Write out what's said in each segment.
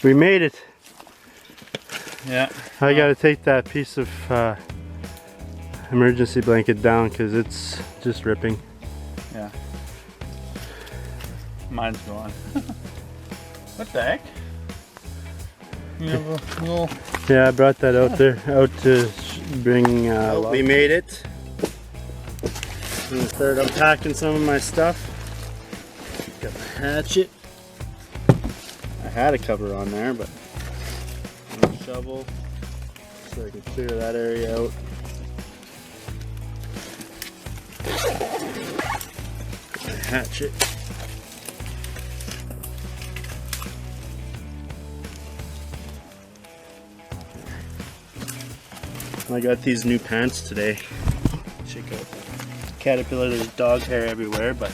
We made it. Yeah. I gotta take that piece of emergency blanket down because it's just ripping. Yeah. Mine's gone. What the heck? You have a little... Yeah, I brought that out there, out to bring. We made it. I'm gonna start unpacking some of my stuff. Got the hatchet. I had a cover on there, but I'm gonna shovel so I can clear that area out. My hatchet. I got these new pants today. Check out caterpillar, there's dog hair everywhere, but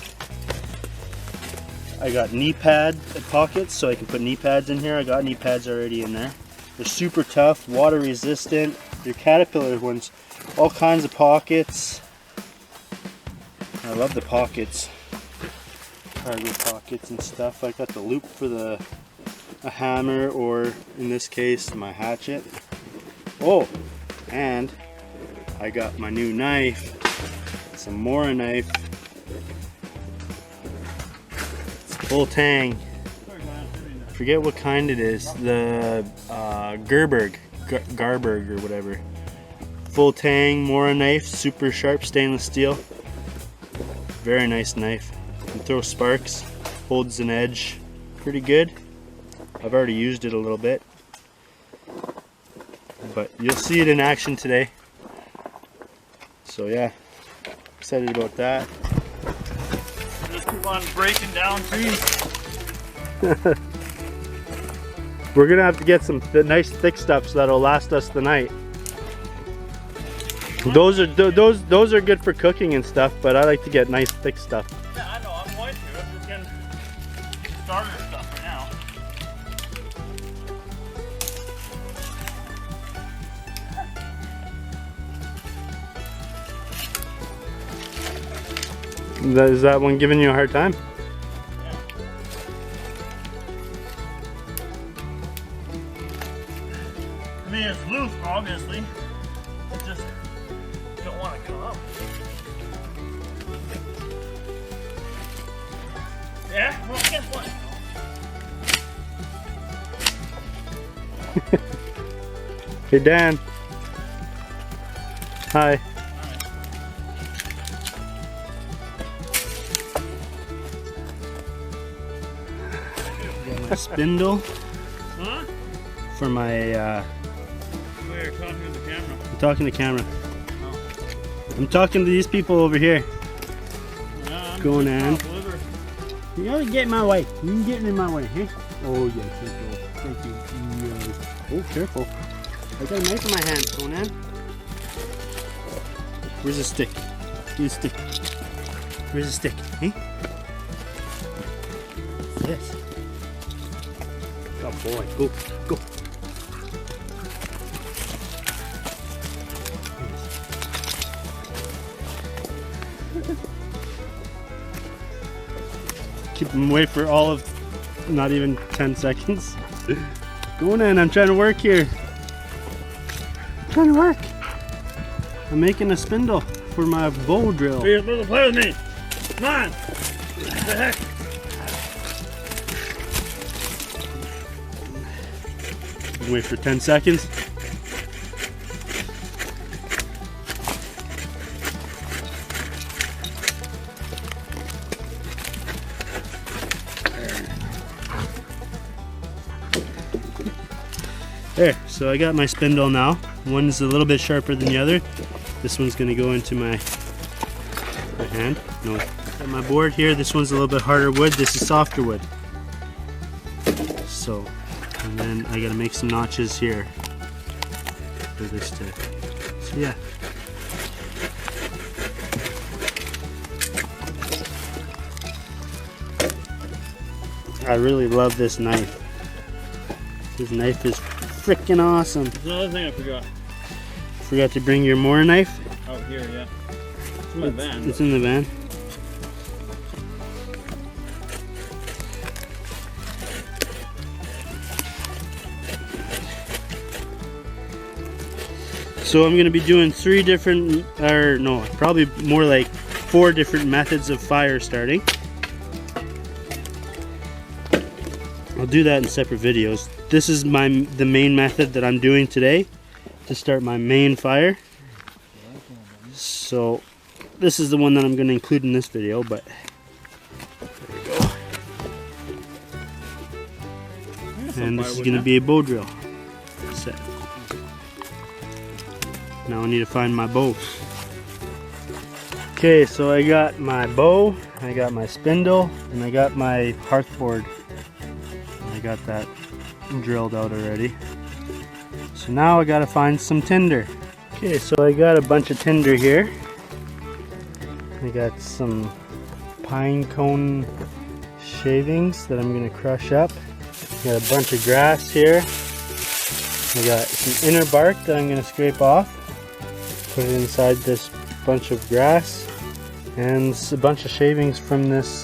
I got knee pad pockets so I can put knee pads in here. I got knee pads already in there. They're super tough, water resistant. They're caterpillar ones, all kinds of pockets. I love the pockets, cargo pockets and stuff. I got the loop for a hammer, or in this case, my hatchet. Oh, and I got my new knife, some more knife. It's full tang. Forget what kind it is. The Garberg or whatever. Full tang, Mora knife, super sharp stainless steel. Very nice knife. You can throw sparks, holds an edge pretty good. I've already used it a little bit, but you'll see it in action today. So yeah, excited about that. Just keep on breaking down trees. We're gonna have to get some nice thick stuff so that'll last us the night. Those are good for cooking and stuff, but I like to get nice thick stuff. Yeah, I know. I'm going to. I'm just getting starter stuff for now. Is that one giving you a hard time? Yeah. I mean, it's loose, obviously. It just don't want to come up. Yeah, well, guess what? Hey Dan. Hi. Got my spindle Huh? for my We're talking to the camera. I'm talking to camera. Oh. I'm talking to these people over here. Yeah, I'm Going just in. off liver. You gotta get in my way. You can get in my way, hey? Oh yeah, thank you. Oh, careful. I got a knife in my hand, going in. Where's the stick? Where's the stick? Where's the stick? Hey? What's this? Oh boy, go, go. Keep them away for all of not even 10 seconds. Going in, I'm trying to work here. I'm trying to work. I'm making a spindle for my bow drill. You're supposed to play with me. Come on. What the heck? Wait for 10 seconds. There, so I got my spindle now. One's a little bit sharper than the other. This one's gonna go into my hand. No, got my board here. This one's a little bit harder wood. This is softer wood. So, and then I gotta make some notches here for this to, so yeah. I really love this knife. This knife is freaking awesome. There's another thing I forgot. Forgot to bring your Mora knife? Out here, yeah. It's in my van. It's in the van. So I'm gonna be doing 3 different, or no, probably more like 4 different methods of fire starting. I'll do that in separate videos. This is the main method that I'm doing today to start my main fire. So this is the one that I'm going to include in this video, but there we go. And this is going to be a bow drill set. Now I need to find my bows. Okay, so I got my bow, I got my spindle, and I got my hearth board. I got that drilled out already. So now I gotta find some tinder. Okay, so I got a bunch of tinder here. I got some pine cone shavings that I'm gonna crush up. I got a bunch of grass here. I got some inner bark that I'm gonna scrape off. Put it inside this bunch of grass. And a bunch of shavings from this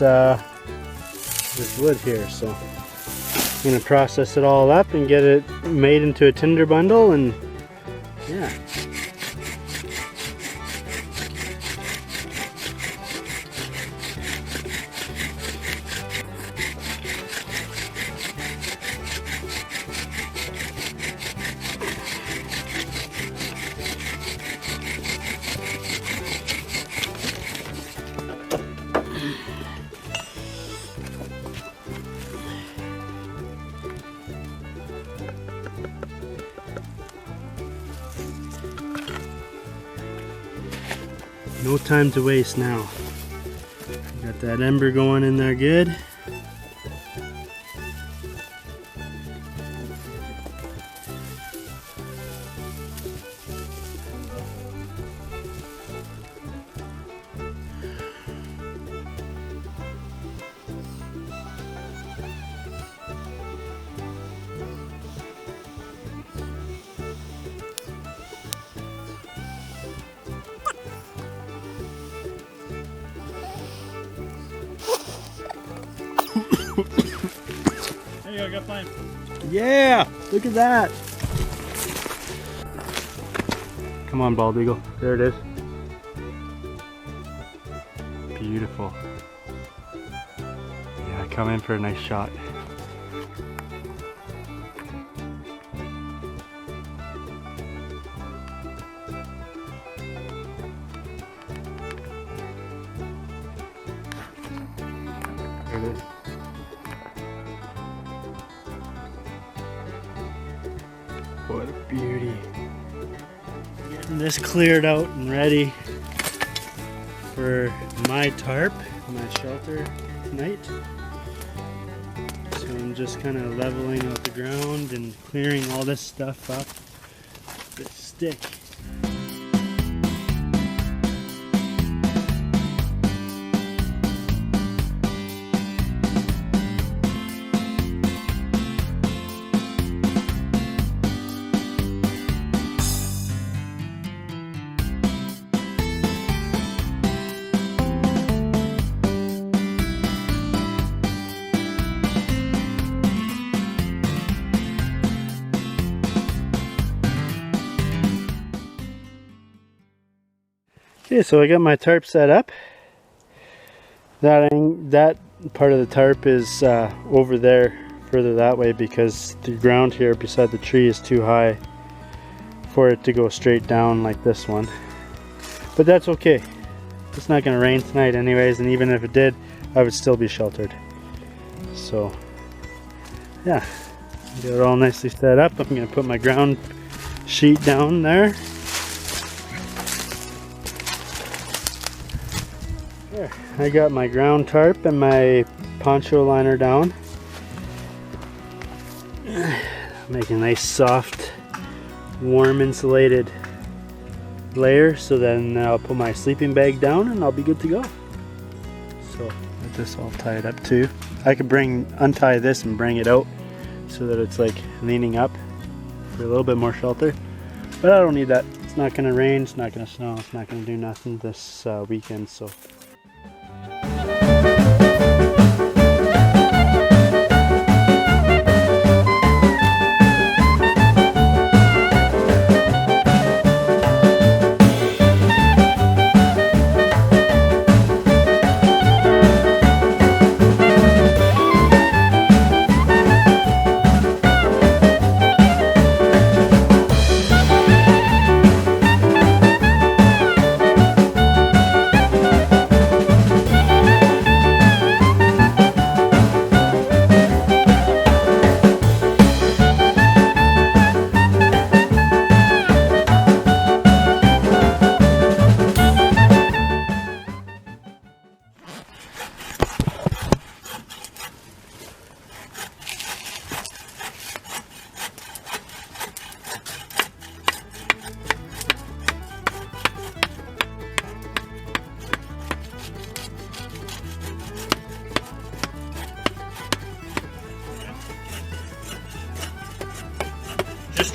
wood here. So I'm going to process it all up and get it made into a tinder bundle, and yeah. No time to waste now. Got that ember going in there good. There you go, I got mine. Yeah, look at that. Come on, bald eagle. There it is. Beautiful. Yeah, come in for a nice shot. There it is. What a beauty. Getting this cleared out and ready for my tarp, my shelter tonight. So I'm just kind of leveling out the ground and clearing all this stuff up with this stick. Okay, so I got my tarp set up. That part of the tarp is over there, further that way, because the ground here beside the tree is too high for it to go straight down like this one. But that's okay. It's not going to rain tonight anyways, and even if it did, I would still be sheltered. So, yeah, get it all nicely set up. I'm going to put my ground sheet down there. There, I got my ground tarp and my poncho liner down. Make a nice soft, warm insulated layer, so then I'll put my sleeping bag down and I'll be good to go. So get this all tied up too. I could untie this and bring it out so that it's like leaning up for a little bit more shelter, but I don't need that. It's not going to rain, it's not going to snow, it's not going to do nothing this weekend. So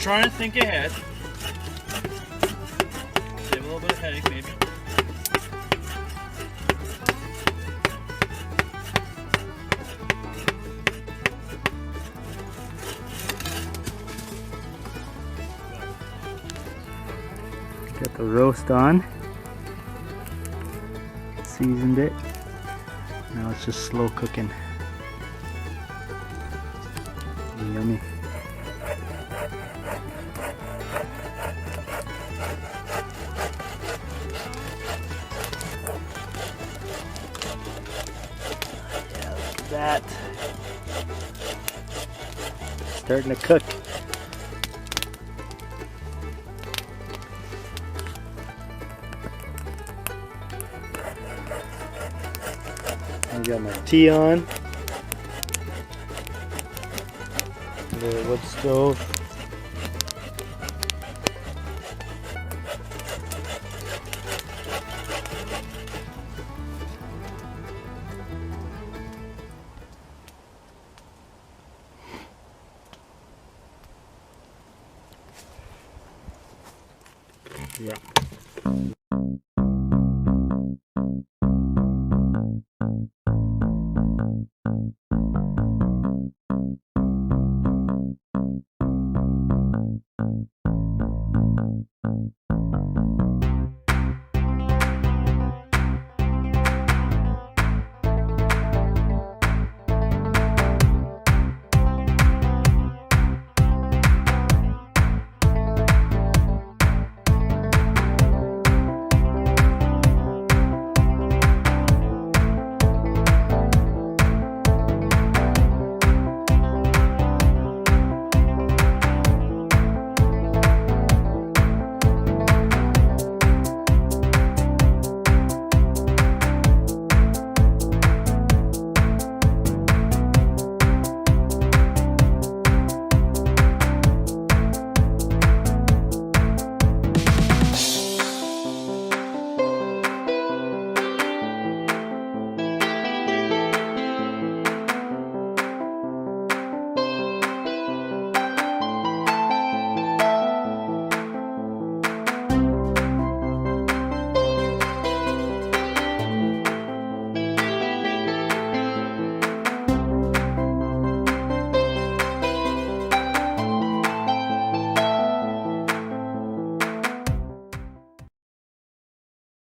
Just trying to think ahead. Save a little bit of headache, maybe. Got the roast on. Seasoned it. Now it's just slow cooking. Yummy. Yeah, look at that. Starting to cook. I got my tea on. The wood stove. Yeah.